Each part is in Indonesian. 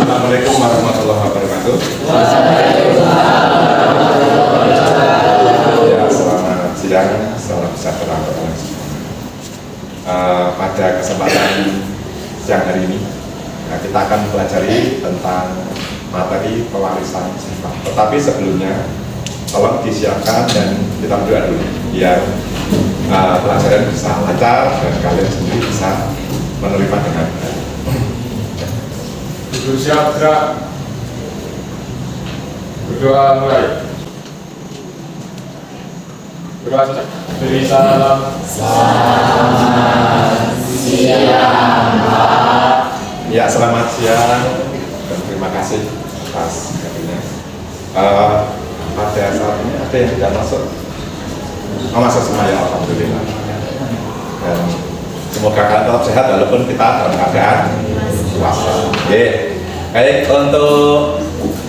Assalamualaikum warahmatullahi wabarakatuh. Ya, selamat siang, salam sejahtera untuk kalian semua. Pada kesempatan siang hari ini, kita akan mempelajari tentang materi pewarisan sifat. Tetapi sebelumnya, tolong disiapkan dan kita berdoa dulu, biar pelajaran bisa lancar dan kalian sendiri bisa menerima dengan baik. Siap, gerak. Berdoa mulai. Berdoa saja. Beri salam. Selamat siang, Pak. Ya, selamat siang dan terima kasih atas hadirnya. Pada saat ini ada yang tidak masuk. Masuk semua ya, alhamdulillah. Dan semoga kalian tetap sehat walaupun kita dalam keadaan puasa. Baik, untuk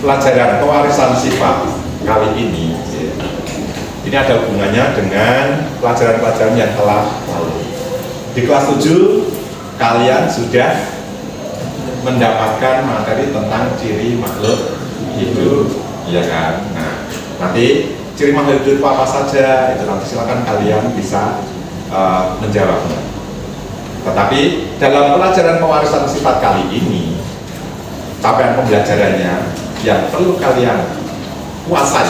pelajaran pewarisan sifat kali ini ada hubungannya dengan pelajaran-pelajaran yang telah lalu. Di kelas 7 kalian sudah mendapatkan materi tentang ciri makhluk hidup, ya kan? Nah, nanti ciri makhluk hidup apa saja itu nanti silakan kalian bisa menjawabnya. Tetapi dalam pelajaran pewarisan sifat kali ini, capaian pembelajarannya yang perlu kalian kuasai,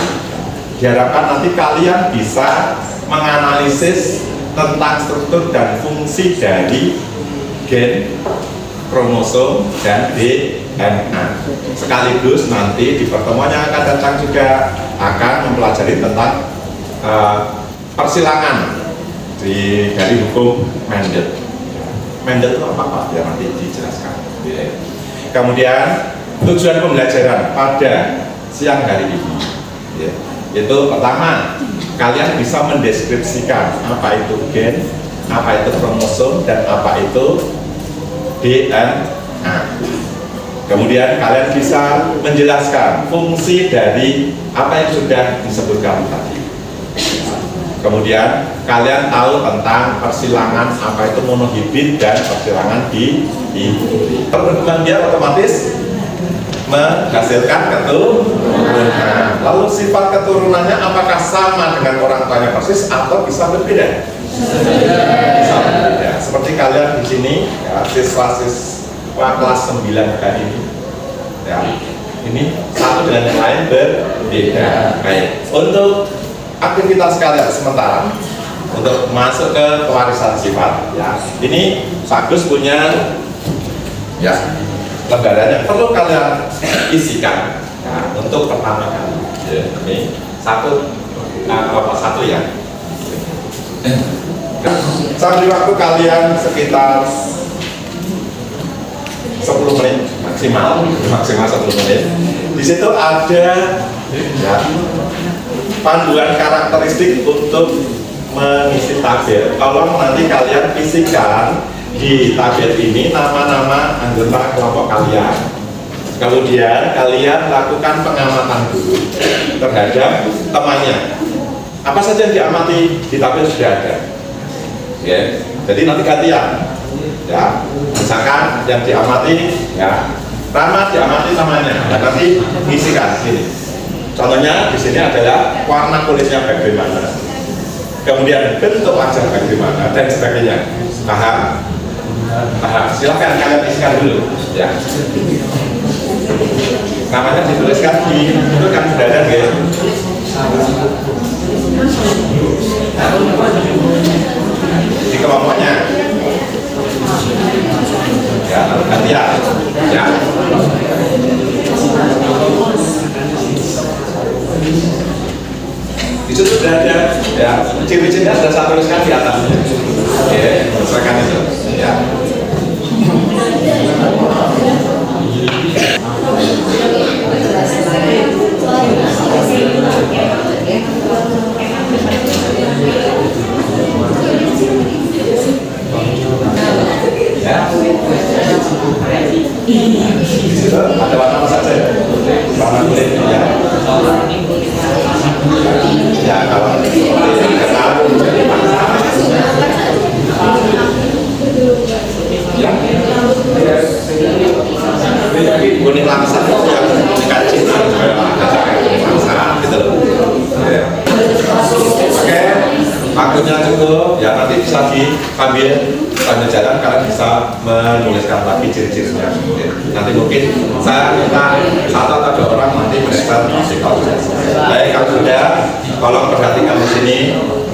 diharapkan nanti kalian bisa menganalisis tentang struktur dan fungsi dari gen, kromosom, dan DNA. Sekaligus nanti di pertemuan yang akan datang juga akan mempelajari tentang persilangan dari hukum Mendel. Mendel itu apa Pak? Ya nanti dijelaskan. Kemudian tujuan pembelajaran pada siang hari ini, itu pertama, kalian bisa mendeskripsikan apa itu gen, apa itu kromosom, dan apa itu DNA. Kemudian kalian bisa menjelaskan fungsi dari apa yang sudah disebutkan tadi. Kemudian kalian tahu tentang persilangan apa itu monohibrid dan persilangan dihibrid. Perhubungan dia otomatis menghasilkan keturunan. Lalu sifat keturunannya apakah sama dengan orang tuanya persis atau bisa berbeda? Bisa berbeda. Seperti kalian di sini, ya, siswa kelas 9 hari ini, ya, ini satu dengan yang lain berbeda. Baik. Untuk aktivitas kalian sementara untuk masuk ke pewarisan sifat, ya, ini Bagus punya ya lembaran yang perlu kalian isikan ya, untuk pertama kali. Ya, ini satu ya. Sambil waktu kalian sekitar 10 menit maksimal 10 menit. Di situ ada ya, panduan karakteristik untuk mengisi tabel. Tolong nanti kalian isikan di tabel ini nama-nama anggota kelompok kalian. Kemudian kalian lakukan pengamatan dulu terhadap temannya. Apa saja yang diamati di tabel sudah ada. Ya. Jadi nanti gantian. Ya. Misalkan yang diamati ya Rama diamati namanya. Dan nanti isikan sini. Contohnya di sini adalah warna kulitnya bagaimana, kemudian bentuk wajah bagaimana dan sebagainya. Paham? Paham. Silahkan kalian isikan dulu. Ya. Namanya dituliskan di itu kan sudah ada, guys. Di kelompoknya. Ya, lalu gantian. Ya. Di situ sudah ada ya ciri-cirinya sudah saya tuliskan di atasnya. Oke, sesuaikan itu ya. Di situ ada warna apa saja? Warna kulit ya. Ya, kalau ya. kuning langsat itu yang dikaji langsat gitu loh. Ya. Oke, waktunya cukup ya, nanti bisa diambil sambil jalan, kalian bisa menuliskan lagi ciri-cirinya. Nanti mungkin saya minta satu atau dua orang nanti menuliskan psikologi. Baik, kalau sudah, tolong perhatikan di sini.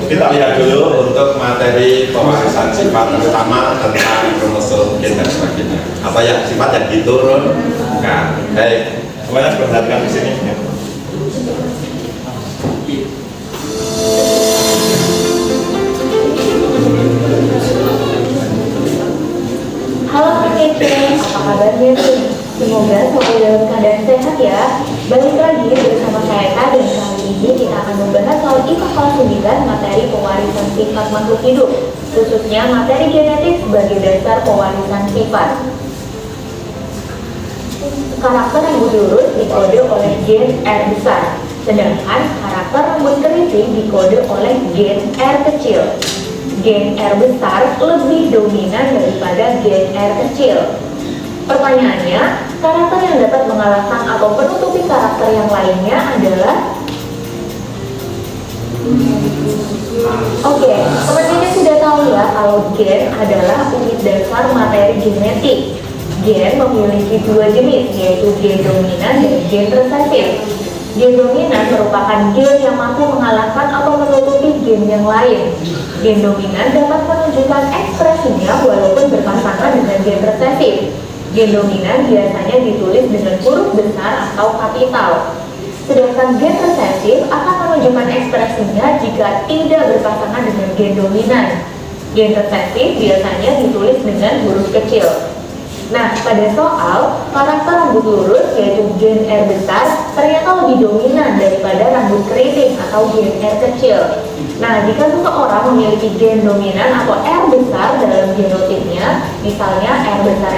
Kita lihat dulu untuk materi pewarisan sifat, terutama tentang kromosom, gen dan sebagainya. Apa ya sifat yang diturunkan. Baik, semuanya perhatikan di sini. Ya. Halo Kece, apa kabarnya nih? Semoga selalu dalam keadaan sehat ya. Balik lagi bersama saya Eka, dan kali ini kita akan membahas soal IPA kelas 9 materi pewarisan sifat makhluk hidup, khususnya materi genetik sebagai dasar pewarisan sifat. Karakter rambut lurus dikode oleh gen R besar, sedangkan karakter rambut keriting dikode oleh gen R kecil. Gen R besar lebih dominan daripada gen R kecil. Pertanyaannya, karakter yang dapat mengalahkan atau menutupi karakter yang lainnya adalah Oke, teman-teman sudah tahu ya kalau gen adalah unit dasar materi genetik. Gen memiliki dua jenis, yaitu gen dominan dan gen resesif. Gen dominan merupakan gen yang mampu mengalahkan atau menutupi gen yang lain. Gen dominan dapat menunjukkan ekspresinya walaupun berpasangan dengan gen resesif. Gen dominan biasanya ditulis dengan huruf besar atau kapital. Sedangkan gen resesif akan menunjukkan ekspresinya jika tidak berpasangan dengan gen dominan. Gen resesif biasanya ditulis dengan huruf kecil. Nah, pada soal karakter rambut lurus yaitu gen R besar ternyata lebih dominan daripada rambut keriting atau gen R kecil. Nah, jika seseorang memiliki gen dominan atau R besar dalam genotipnya, misalnya R besar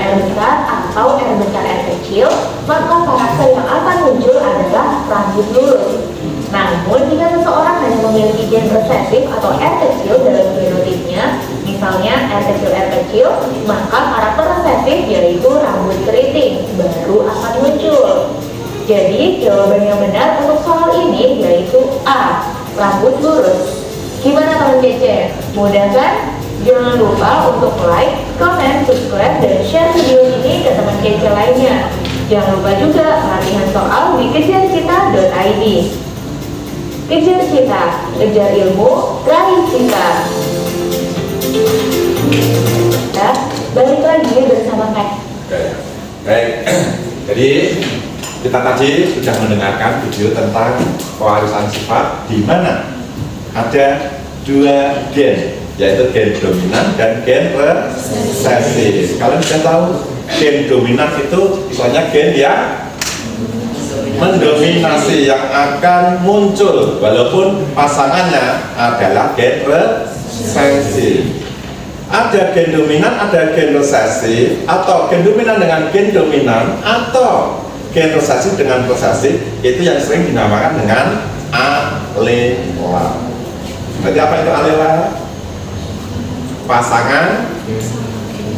atau R besar R kecil, maka karakter yang akan muncul adalah rambut lurus. Namun, jika seseorang hanya memiliki gen resesif atau R kecil dalam genotipnya, misalnya R kecil, maka karakter resesif yaitu rambut keriting baru akan muncul. Jadi, jawaban yang benar untuk soal ini yaitu A, rambut lurus. Gimana teman kece? Mudah kan? Jangan lupa untuk like, comment, subscribe, dan share video ini ke teman kece lainnya. Jangan lupa juga latihan soal di kejarcita.id. Kejar cita, kejar ilmu, raih cita. Ya, balik lagi bersama Kak. Baik, jadi kita tadi sudah mendengarkan video tentang pewarisan sifat, di mana ada dua gen, yaitu gen dominan dan gen resesif. Kalian sudah tahu gen dominan itu istilahnya gen yang mendominasi, yang akan muncul walaupun pasangannya adalah gen resesif. Ada gen dominan, ada gen resesif, atau gen dominan dengan gen dominan, atau gen resesif dengan resesif, itu yang sering dinamakan dengan alela. Berarti apa itu alela? Pasangan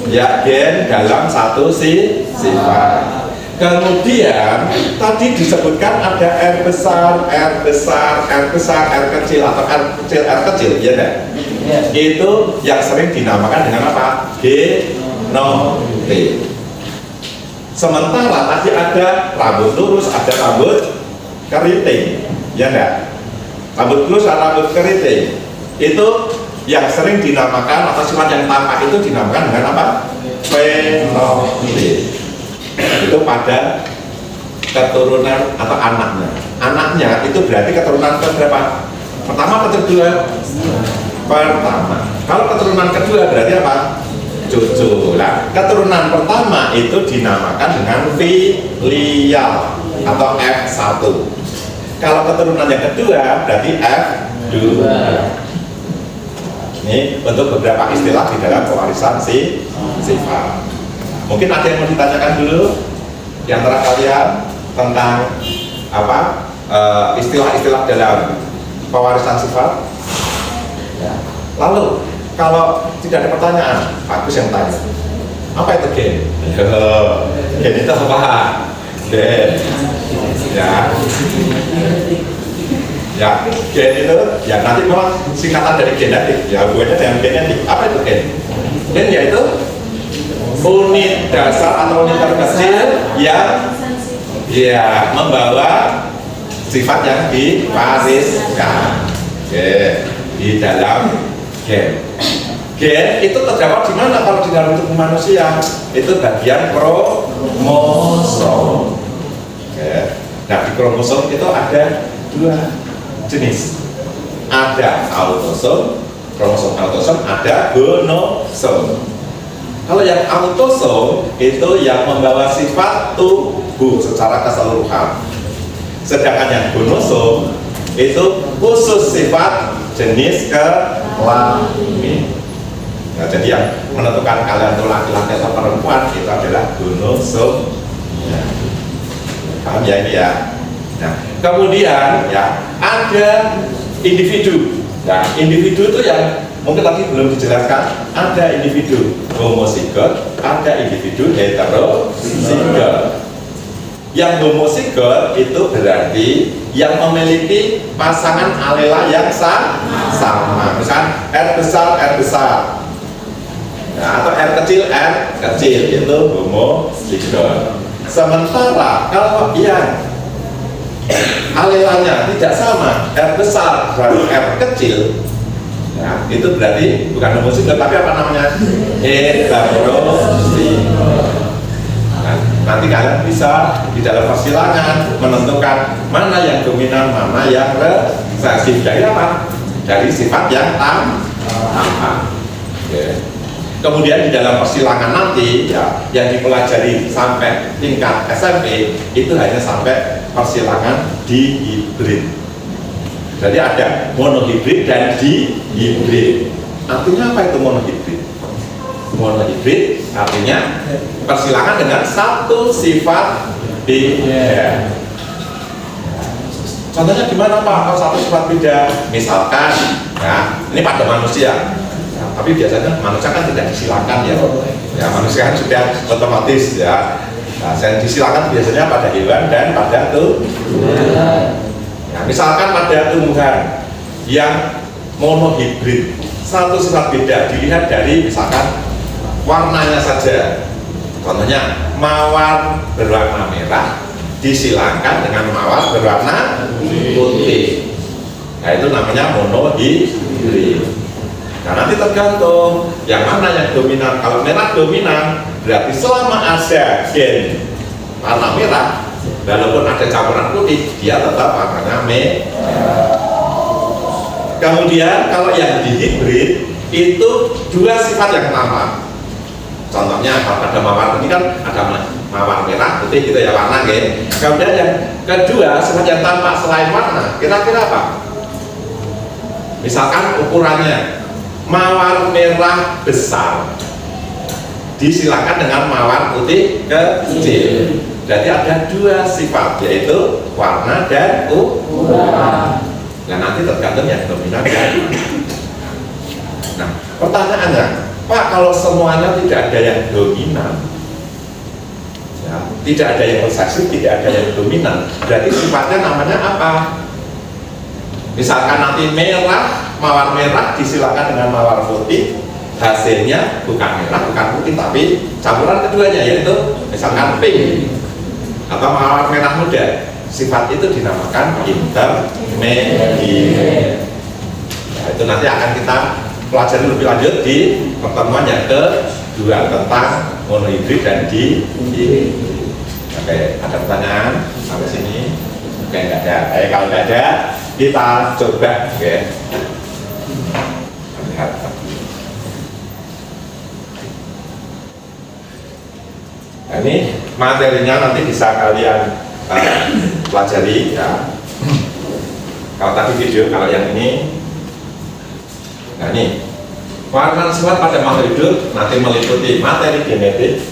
ya gen dalam satu sifat. Kemudian tadi disebutkan ada R besar, R besar, R besar, R kecil, atau R kecil, ya enggak? Yes. Itu yang sering dinamakan dengan apa? Genotip. Sementara tadi ada rambut lurus, ada rambut keriting, ya enggak? Rambut lurus dan rambut keriting itu yang sering dinamakan, atau sifat yang tampak itu dinamakan dengan apa? Fenotip. Itu pada keturunan atau anaknya. Anaknya itu berarti keturunan keberapa? Pertama atau kedua? Pertama. Kalau keturunan kedua berarti apa? Cucu. Nah, keturunan pertama itu dinamakan dengan filial atau F1. Kalau keturunan yang kedua berarti F2. Ini untuk beberapa istilah di dalam pewarisan sifat. Mungkin ada yang mau ditanyakan dulu di antara kalian tentang apa istilah-istilah dalam pewarisan sifat. Ya. Lalu kalau tidak ada pertanyaan, bagus yang tanya. Apa itu gen? Gen itu apa? Gen. Ya. Ya, gen itu ya nanti memang singkatan dari genetik. Ya, hubungannya dengan genetik. Apa itu gen? Gen yaitu unit dasar atau unit terkecil yang ya membawa sifat yang diwariskan. Oke, di dalam gen. Gen itu terdapat di mana kalau di dalam tubuh manusia? Itu bagian kromosom. Oke. Nah, di kromosom itu ada dua jenis. Ada autosom, kromosom autosom, ada gonosom. Kalau yang autosom itu yang membawa sifat tubuh secara keseluruhan. Sedangkan yang gonosom itu khusus sifat jenis kelamin. Nah, jadi yang menentukan kalian itu laki-laki atau perempuan itu adalah gonosom. Ya. Paham ya ini ya? Nah, kemudian ya ada individu. Nah, individu itu yang mungkin tadi belum dijelaskan. Ada individu homozigot, ada individu heterozigot. Yang homozigot itu berarti yang memiliki pasangan alela yang sama. Misalkan R besar. Nah, atau R kecil itu homozigot. Sementara kalau yang alelanya tidak sama, R besar dan R kecil, nah, itu berarti bukan homozigot tapi apa namanya? Heterozigot. Nah, nanti kalian bisa di dalam persilangan menentukan mana yang dominan, mana yang resesif. Dari apa? Dari sifat yang tampak. Okay. Kemudian di dalam persilangan nanti ya, yang dipelajari sampai tingkat SMP itu hanya sampai persilangan dihibrid. Jadi ada monohibrid dan dihibrid. Artinya apa itu monohibrid? Monohibrid artinya persilangan dengan satu sifat beda. Contohnya gimana Pak? Kalau satu sifat beda, misalkan ya ini pada manusia. Tapi biasanya manusia kan tidak disilakan ya. Ya manusia kan sudah otomatis ya. Nah, yang disilakan biasanya pada hewan dan pada tumbuhan. Nah, misalkan pada tumbuhan yang monohibrid, satu sifat beda dilihat dari misalkan warnanya saja. Contohnya mawar berwarna merah disilakan dengan mawar berwarna putih. Nah, itu namanya monohibrid. Nah, nanti tergantung yang mana yang dominan. Kalau merah dominan, berarti selama ada gen warna merah, walaupun ada campuran putih, dia tetap warnanya merah. Kemudian kalau yang dihibrid itu dua sifat yang sama. Contohnya kalau ada mawar ini kan ada mawar merah putih gitu ya warna gitu. Kemudian yang kedua sifat yang tampak selain warna, kira-kira apa? Misalkan ukurannya mawar merah besar disilakan dengan mawar putih kecil. Jadi ada dua sifat yaitu warna dan ukuran. Nah, nanti tergantung yang dominan dan. Nah, pertanyaannya, Pak, kalau semuanya tidak ada yang dominan, ya, tidak ada yang resesif, tidak ada yang dominan, berarti sifatnya namanya apa? Misalkan nanti merah, mawar merah disilakan dengan mawar putih, hasilnya bukan merah, bukan putih, tapi campuran keduanya yaitu misalkan pink atau mawar merah muda. Sifat itu dinamakan intermediate. Nah, itu nanti akan kita pelajari lebih lanjut di pertemuan yang kedua tentang monohibrid dan dihibrid. Oke, ada pertanyaan sampai sini? Oke, nggak ada. Kalau nggak ada, kita coba. Oke. Lihat. Nah, ini materinya nanti bisa kalian pelajari ya. Kalau tadi video, kalau yang ini, nah ini warna sifat pada makhluk hidup nanti meliputi materi genetik,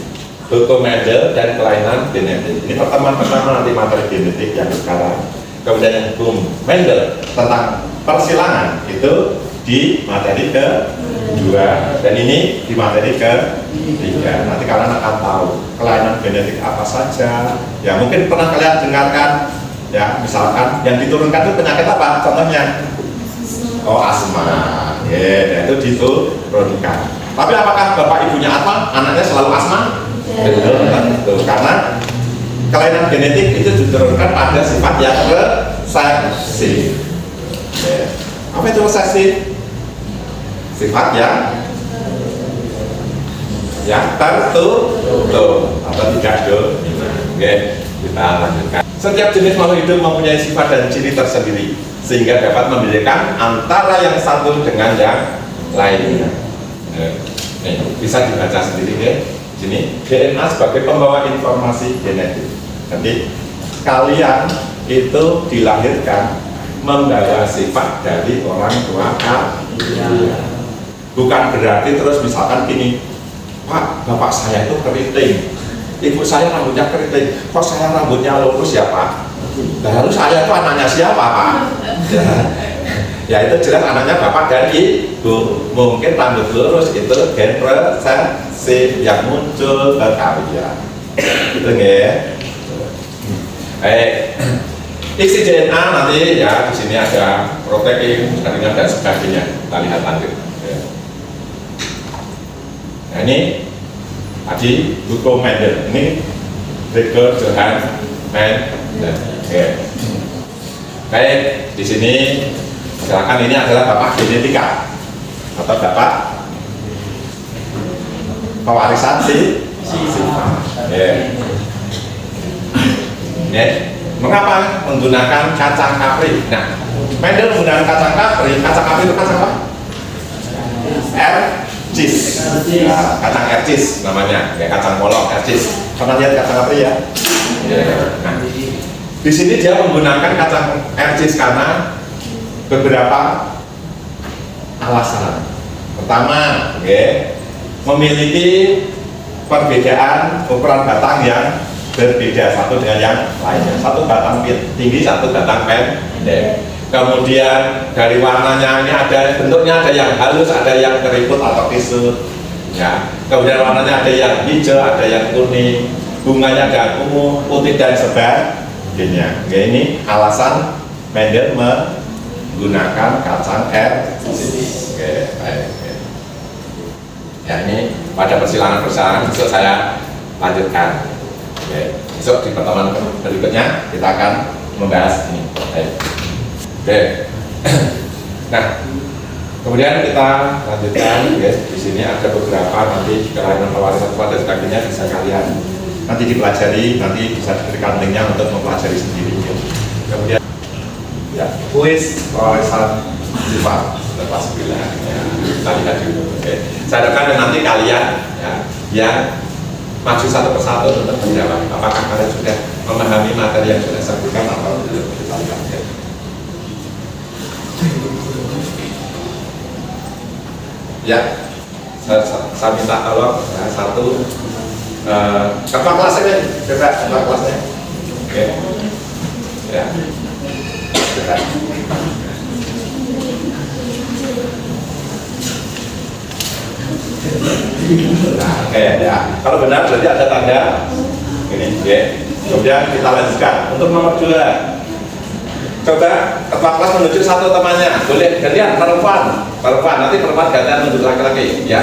hukum Mendel dan kelainan genetik. Ini pertemuan pertama nanti materi genetik yang sekarang. Kemudian yang hukum Mendel tentang persilangan itu di materi kedua, dan ini di materi ketiga. Nanti kalian akan tahu kelainan genetik apa saja. Ya mungkin pernah kalian dengarkan, ya misalkan yang diturunkan itu penyakit apa? Contohnya, asma. Ya, itu diturunkan. Tapi apakah bapak ibunya asma, anaknya selalu asma? Belum tentu, karena kelainan genetik itu diturunkan pada sifat yang resesif. Ya. Apa itu resesif? Sifat yang tertutup atau tidak dominan. Oke, kita lanjutkan. Setiap jenis makhluk hidup mempunyai sifat dan ciri tersendiri, sehingga dapat membedakan antara yang satu dengan yang lainnya. Nih, bisa dibaca sendiri ya. Sini, DNA sebagai pembawa informasi genetik. Jadi kalian itu dilahirkan membawa sifat dari orang tua kalian. Bukan berarti terus misalkan gini, Pak, bapak saya itu keriting, ibu saya rambutnya keriting, kok saya rambutnya lurus ya Pak? Lalu saya itu anaknya siapa Pak? Ya itu jelas anaknya bapak dan ibu. Mungkin rambut lurus itu gen resesif yang muncul ke kalian. Gitu ya. Isi DNA nanti ya di sini ada protein, jaringan dan sebagainya. Kita lihat lanjut. Nah ini tadi Hugo Mendel, ini Gregor Johann Mendel. Baik, di sini silakan, ini adalah bapak genetika atau bapak pewarisan sifat. Mengapa menggunakan kacang kapri? Nah, Mendel menggunakan kacang kapri itu kacang apa? Ercis. Nah, kacang ercis namanya, kayak kacang polong ercis. Pernah lihat kacang kapri ya? Nah, di sini dia menggunakan kacang ercis karena beberapa alasan. Pertama, memiliki perbedaan ukuran batang yang berbeda satu dengan yang lainnya. Satu batang tinggi, satu batang pendek. Kemudian dari warnanya ini ada bentuknya, ada yang halus, ada yang keriput atau kisut. Ya. Kemudian warnanya ada yang hijau, ada yang kuning. Bunganya ada ungu, putih dan sebagainya. Ini alasan Mendel menggunakan kacang ercis. Ya ini pada persilangan besok saya lanjutkan. Besok di pertemuan berikutnya kita akan membahas ini. Nah, kemudian kita lanjutkan. Di sini ada beberapa nanti kelainan pewarisan dan sebagainya, bisa kalian nanti dipelajari, nanti bisa diberikan linknya untuk mempelajari sendiri. Kemudian ya, kuis pewarisan sifat kelas 9 ya, kita lihat dulu. Saya harapkan nanti kalian ya, yang maju satu persatu untuk menjawab apakah kalian sudah memahami materi yang sudah saya berikan atau belum. Kita lihat ya. Ya, saya minta tolong ya, satu ketua kelasnya, ketua kelasnya. Oke. Ya. Nah, ya. Kalau benar berarti ada tanda ini, ya. Kemudian kita lanjutkan untuk nomor 2. Coba ketua kelas menunjuk satu temannya, boleh gantian perempuan, nanti perempuan gantian menunjuk laki-laki, ya.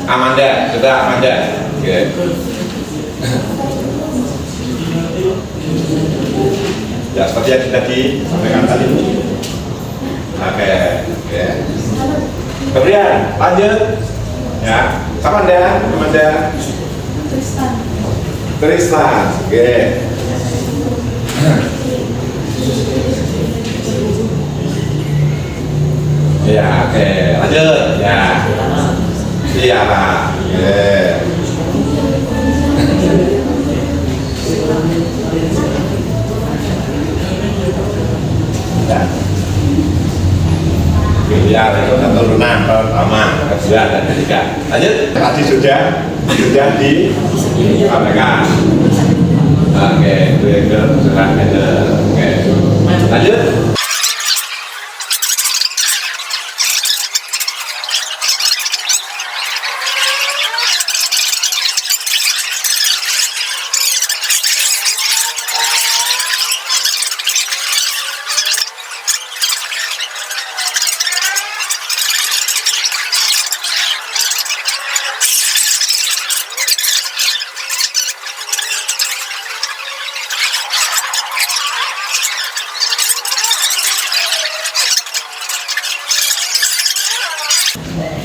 Amanda, coba Amanda. Oke. Ya seperti yang sudah disampaikan tadi. Oke. Kemudian lanjut, ya. Amanda. Tristan. Oke. Ya, oke. Lanjut, ya. Iya, Pak. Ya, itu keturunan pertama, kedua dan ketiga. Lanjut, tadi sudah disampaikan. Oke, itu sudah. Oke, lanjut.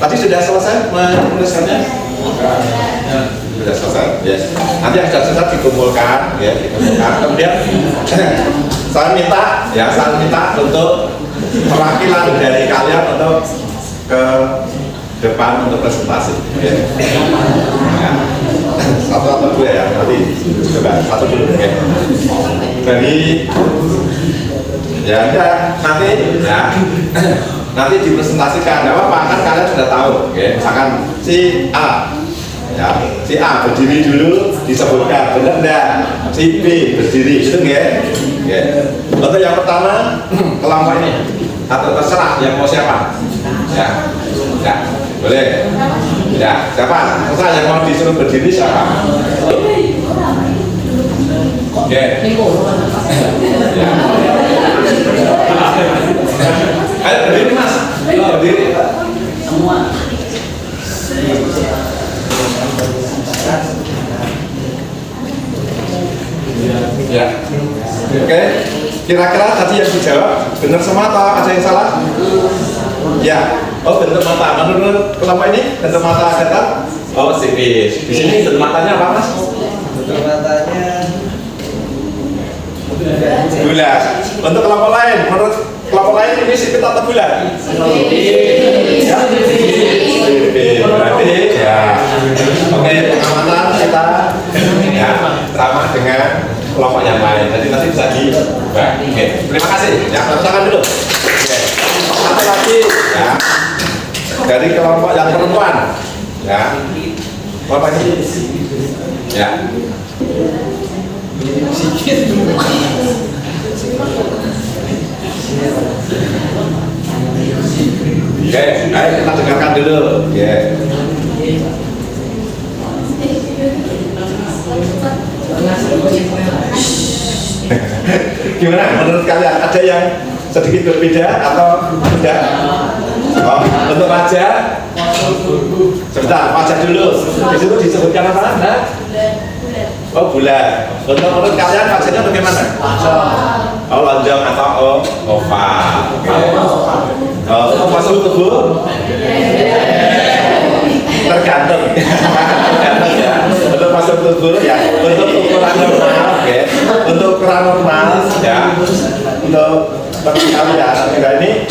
Tadi sudah selesai menuliskannya? Sudah selesai, ya. Nanti yang sudah selesai dikumpulkan, ya, dikumpulkan. Kemudian saya minta untuk perwakilan dari kalian untuk ke depan untuk presentasi. Ya. Ya. Satu atau dua ya, nanti coba satu dulu. Ya. Jadi ya udah, nanti ya nanti dipresentasikan. Nggak apa-apa, kan kalian sudah tahu. Ya. Misalkan si A, ya, si A berdiri dulu disebutkan, benar enggak? Si B berdiri, itu ya. Ya. Untuk yang pertama kelompok ini atau terserah yang mau siapa? Ya, ya, boleh. Ya, siapa? Terserah yang mau disuruh berdiri siapa? Oke. Ya. Ayo berdiri mas. Berdiri. Semua. Ya. Oke. Kira-kira tadi yang dijawab benar semua atau ada yang salah? Ya. Oh, bentuk mata. Menurut kelompok ini bentuk mata ada? Oh, sipit. Di sini bentuk matanya apa mas? Bentuk matanya bulat. Untuk kelompok lain, menurut kelompok lain ini sipit atau bulat? Ya. Sipit. Berarti ya. Oke, pengamatan kita ya sama dengan kelompok yang lain. Jadi nanti bisa diubah. Oke, terima kasih. Ya, tangan dulu. Oke. Satu lagi ya. Dari kelompok yang perempuan. Ya. Kelompok ini. Ya. Oke, ayo kita dengarkan dulu. Oke. Gimana menurut kalian, ada yang sedikit berbeda atau tidak? Oh, untuk wajah sebentar, wajah dulu. Di situ disebutkan apa? Nah? Oh, bulat. Untuk menurut kalian wajahnya bagaimana? Oh, lonjong atau oval. Oh, postur tubuh tergantung. Tergantung ya. Untuk postur tubuh ya, untuk ukuran normal, ya. Untuk ukuran normal ya. Untuk vertikal ya, ini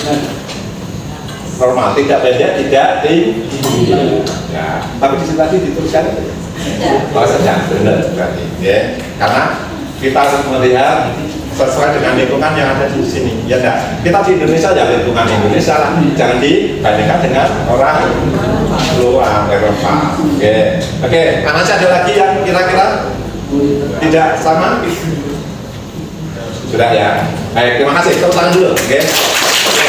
normal, tidak pendek, tidak tinggi. Ya, tapi di sini tadi dituliskan oh sedang, benar berarti. Ya, karena kita harus melihat sesuai dengan lingkungan yang ada di sini. Ya enggak? Kita di Indonesia ya lingkungan Indonesia lah. Jangan dibandingkan dengan orang luar Eropa. Oke. Oke, mana sih ada lagi yang kira-kira tidak sama? Sudah ya. Baik, terima kasih. Tepuk tangan dulu. Oke. Oke.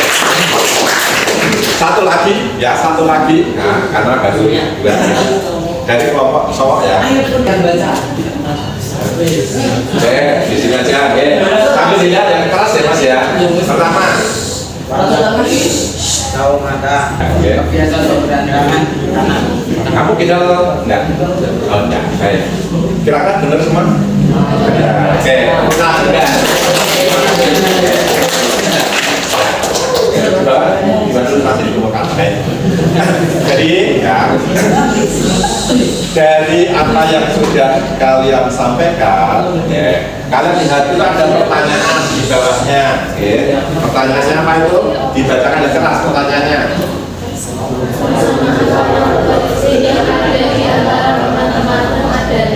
Satu lagi, ya satu lagi. Nah, karena baru dua. Dari kelompok cowok ya. Oke, di sini aja. Oke. Sambil dilihat yang keras ya mas ya. Pertama. tahu mata Oke. biasa berandalan kanan. Kamu kita enggak? Oh enggak. Baik. Kira-kira benar semua? Oke. Nah, sudah. Gimana dulu nanti dikumpulkan. Jadi ya, dari apa yang sudah kalian sampaikan, ya, kalian lihat itu ada pertanyaan di bawahnya. Ya. Pertanyaannya apa itu? Dibacakan dengan keras pertanyaannya.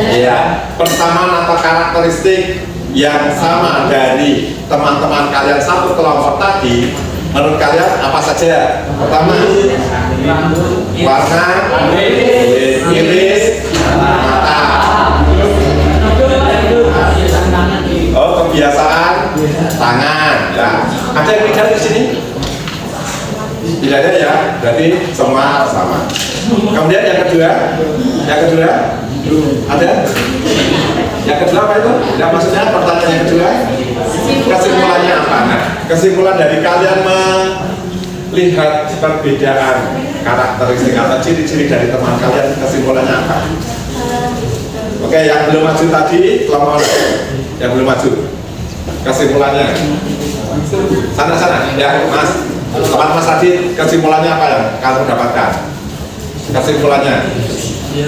Ya, pertama nata karakteristik yang sama dari teman-teman kalian satu kelompok tadi. Menurut kalian apa saja? Pertama, warna, iris, mata. Oh, kebiasaan tangan. Ya. Ada yang beda di sini? Tidak ada ya. Berarti semua sama. Kemudian yang kedua, ada? Yang kedua apa itu? Yang maksudnya pertanyaan yang kedua? Kesimpulannya apa? Nah, kesimpulan dari kalian melihat perbedaan karakteristik atau ciri-ciri dari teman kalian, kesimpulannya apa? Oke, yang belum maju tadi, kelompok yang belum maju, kesimpulannya sana ya mas, teman mas tadi kesimpulannya apa yang kamu dapatkan? Kesimpulannya. Ya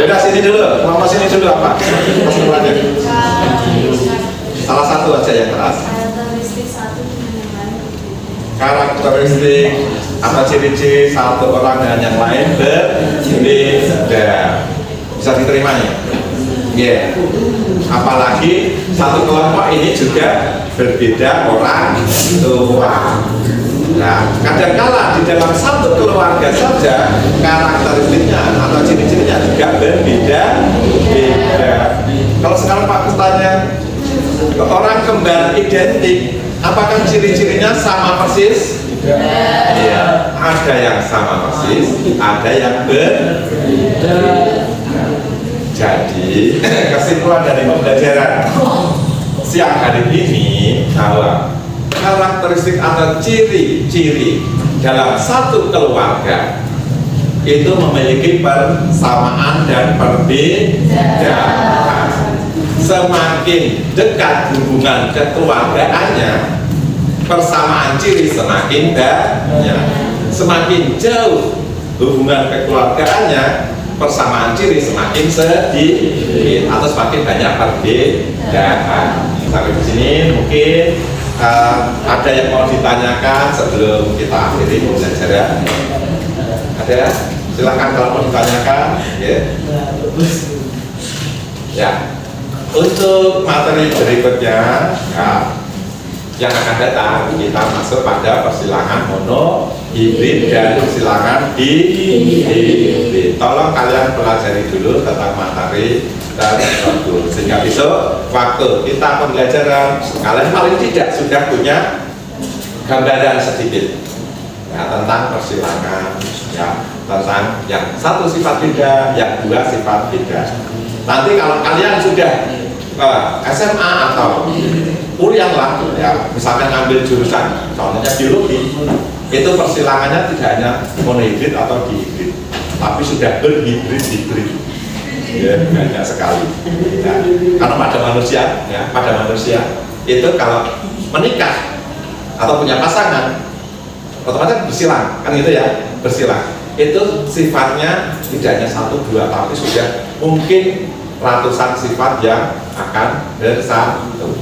udah sini dulu, mama sini dulu apa? Kesimpulannya. Salah satu aja yang keras. Karakteristik satu dengan yang lain berbeda. Karakteristik atau ciri-ciri satu orang dengan yang lain berbeda. Bisa diterimanya? Iya. Apalagi satu kelompok ini juga berbeda orang tua. Nah, kadangkala di dalam satu keluarga saja karakteristiknya atau ciri-cirinya juga berbeda. Kalau sekarang Pak bertanya, orang kembar identik, apakah ciri-cirinya sama persis? Iya, ada yang sama persis, ada yang berbeda. Jadi kesimpulan dari pembelajaran siang hari ini bahwa karakteristik atau ciri-ciri dalam satu keluarga itu memiliki persamaan dan perbedaan. Semakin dekat hubungan kekeluargaannya, persamaan ciri semakin banyak. Semakin jauh hubungan kekeluargaannya, persamaan ciri semakin sedikit atau semakin banyak perbedaan. Sampai di sini mungkin ada yang mau ditanyakan sebelum kita akhiri pembelajaran? Ada? Silahkan kalau mau ditanyakan. Ya. Untuk materi berikutnya yang akan datang, kita masuk pada persilangan mono, hibrid, dan persilangan hibrid. Tolong kalian pelajari dulu tentang materi dan waktu, sehingga besok waktu kita pembelajaran kalian paling tidak sudah punya gambaran sedikit ya, tentang persilangan, ya, tentang yang satu sifat beda, yang dua sifat beda. Nanti kalau kalian sudah SMA atau kuliah lah, ya, misalkan ngambil jurusan, contohnya biologi, itu persilangannya tidak hanya monohibrid atau dihibrid, tapi sudah berhibrid-hibrid, ya, banyak sekali. Ya. Karena pada manusia itu kalau menikah atau punya pasangan, otomatis bersilang, kan gitu ya, bersilang. Itu sifatnya tidak hanya satu dua, tapi sudah mungkin ratusan sifat yang akan bersatu.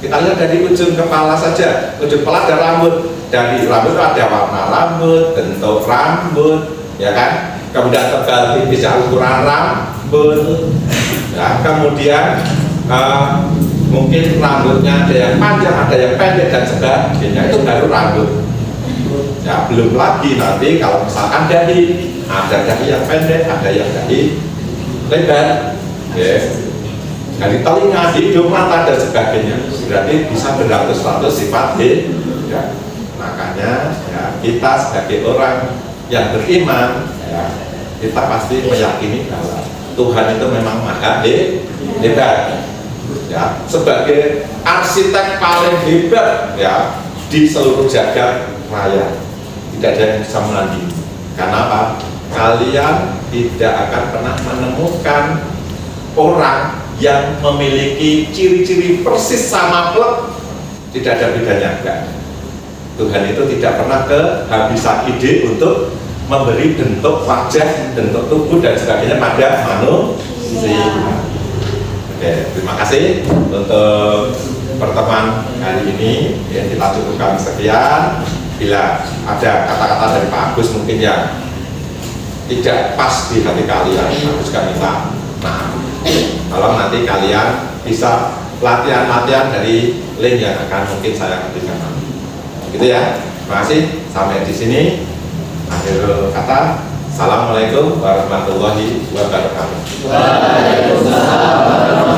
Kita lihat dari ujung kepala saja, ujung kepala ada rambut, dari rambut ada warna rambut, bentuk rambut, ya kan? Kemudian tebal tipis ukuran rambut, ya, kemudian mungkin rambutnya ada yang panjang, ada yang pendek dan sebagainya, itu baru rambut. Ya, belum lagi nanti kalau misalkan dahi, ada dahi yang pendek, ada yang dahi lebar. Yes. Dari telinga, hidung, mata dan sebagainya, berarti bisa beratus-ratus sifat ya. Makanya ya, kita sebagai orang yang beriman, ya, kita pasti meyakini bahwa Tuhan itu memang maha hebat. Ya, sebagai arsitek paling hebat ya di seluruh jagat raya, tidak ada yang bisa menandingi. Karena apa? Kalian tidak akan pernah menemukan orang yang memiliki ciri-ciri persis sama plek, tidak ada bedanya, enggak. Tuhan itu tidak pernah kehabisan ide untuk memberi bentuk wajah, bentuk tubuh dan sebagainya pada manusia. Oke, terima kasih untuk pertemuan hari ini. Ya, kita cukupkan sekian. Bila ada kata-kata dari Pak Agus mungkin yang tidak pas di hati kalian, Agus juga minta maaf. Tolong nanti kalian bisa latihan-latihan dari link yang akan mungkin saya berikan nanti. Gitu ya. Terima kasih. Sampai di sini. Akhir kata. Assalamualaikum warahmatullahi wabarakatuh. Waalaikumsalam.